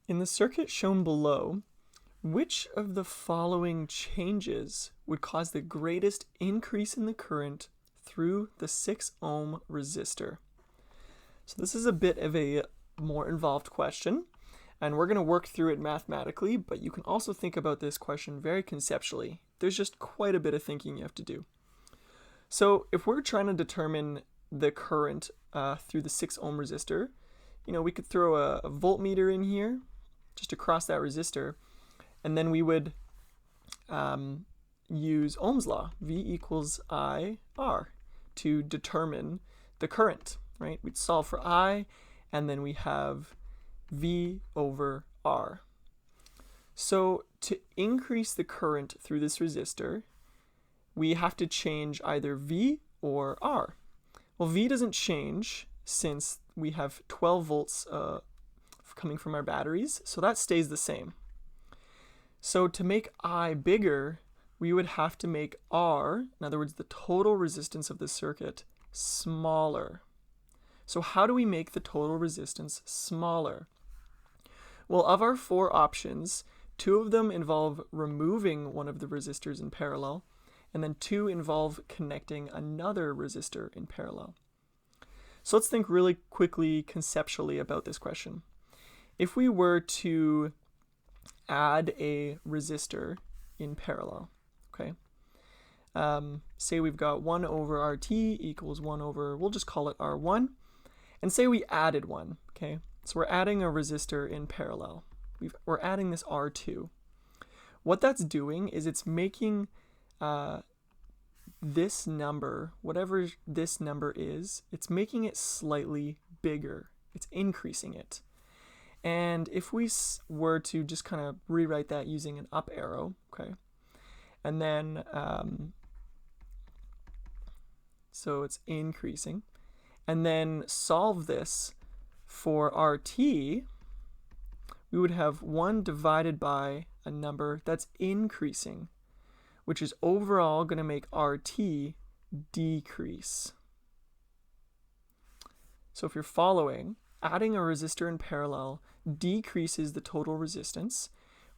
In the circuit shown below, which of the following changes would cause the greatest increase in the current through the 6 ohm resistor? So this is a bit of a more involved question, and we're going to work through it mathematically, but you can also think about this question very conceptually. There's just quite a bit of thinking you have to do. So if we're trying to determine the current through the 6 ohm resistor, we could throw a voltmeter in here just across that resistor, and then we would use Ohm's law, V equals IR, to determine the current, right? We'd solve for I, and then we have V over R. So to increase the current through this resistor, we have to change either V or R. Well, V doesn't change since we have 12 volts coming from our batteries, so that stays the same. So to make I bigger, we would have to make R, in other words, the total resistance of the circuit, smaller. So how do we make the total resistance smaller? Well, of our 4 options, 2 of them involve removing one of the resistors in parallel, and then 2 involve connecting another resistor in parallel. So let's think really quickly conceptually about this question. If we were to add a resistor in parallel, okay, say we've got 1 over RT equals 1 over, we'll just call it R1, and say we added one, okay? So we're adding a resistor in parallel. We're adding this R2. What that's doing is it's making this number, whatever this number is, it's making it slightly bigger. It's increasing it. And if we were to just kind of rewrite that using an up arrow, okay, and then, so it's increasing, and then solve this for RT, we would have 1 divided by a number that's increasing, which is overall going to make RT decrease. So if you're following, adding a resistor in parallel decreases the total resistance,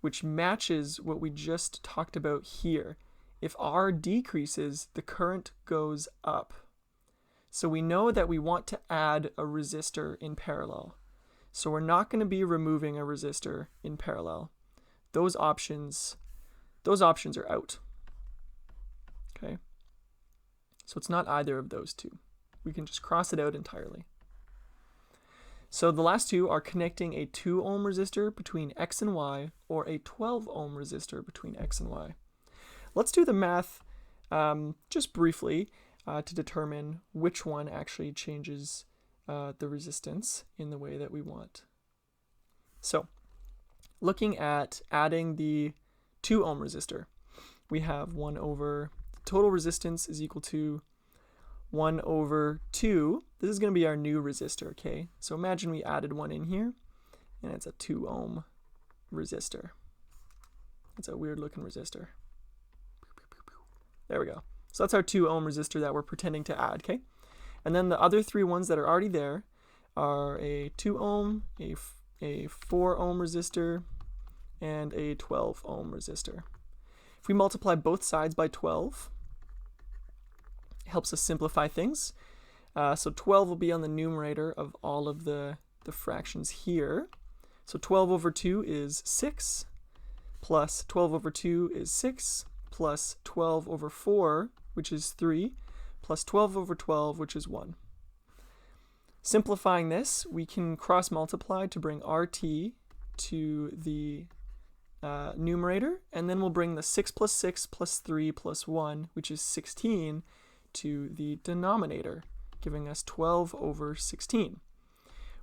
which matches what we just talked about here. If R decreases, the current goes up. So we know that we want to add a resistor in parallel. So we're not going to be removing a resistor in parallel. Those options are out. Okay? So it's not either of those 2. We can just cross it out entirely. So the last 2 are connecting a 2 ohm resistor between X and Y, or a 12 ohm resistor between X and Y. Let's do the math just briefly to determine which one actually changes the resistance in the way that we want. So looking at adding the 2 ohm resistor, we have 1 over, total resistance is equal to 1 over 2. This is going to be our new resistor, okay? So imagine we added one in here, and it's a 2 ohm resistor. It's a weird looking resistor. There we go. So that's our 2 ohm resistor that we're pretending to add, okay? And then the other 3 ones that are already there are a 2 ohm, a 4 ohm resistor, and a 12 ohm resistor. If we multiply both sides by 12, it helps us simplify things. So 12 will be on the numerator of all of the fractions here. So 12 over 2 is 6, plus 12 over 2 is 6, plus 12 over 4, which is 3, plus 12 over 12, which is 1. Simplifying this, we can cross multiply to bring RT to the numerator, and then we'll bring the 6 plus 6 plus 3 plus 1, which is 16, to the denominator, giving us 12 over 16,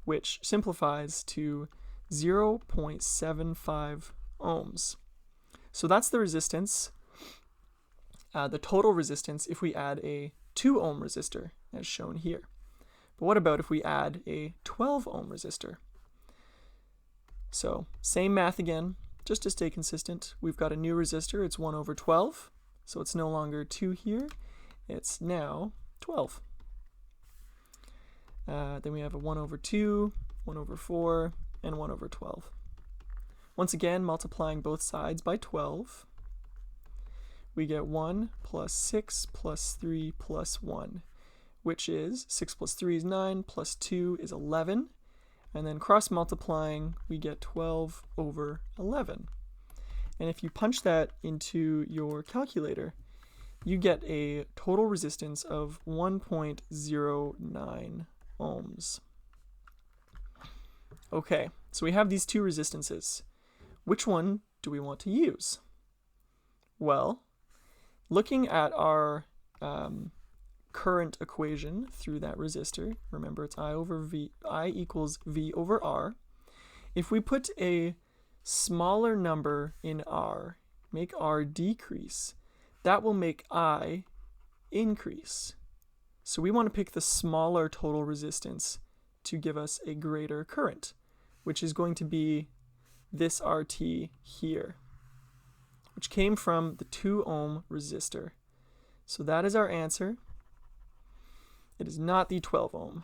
which simplifies to 0.75 ohms. So that's the resistance, the total resistance, if we add a 2 ohm resistor, as shown here. But what about if we add a 12 ohm resistor? So same math again, just to stay consistent. We've got a new resistor, it's 1 over 12, so it's no longer 2 here, it's now 12. Then we have a 1 over 2, 1 over 4, and 1 over 12. Once again, multiplying both sides by 12, we get 1 plus 6 plus 3 plus 1, which is 6 plus 3 is 9, plus 2 is 11, and then cross-multiplying, we get 12 over 11. And if you punch that into your calculator, you get a total resistance of 1.09 ohms. Okay, so we have these two resistances. Which one do we want to use? Well, looking at our current equation through that resistor, remember it's I equals V over R. If we put a smaller number in R, make R decrease, that will make I increase. So we want to pick the smaller total resistance to give us a greater current, which is going to be this RT here, which came from the 2 ohm resistor. So that is our answer. It is not the 12 ohm.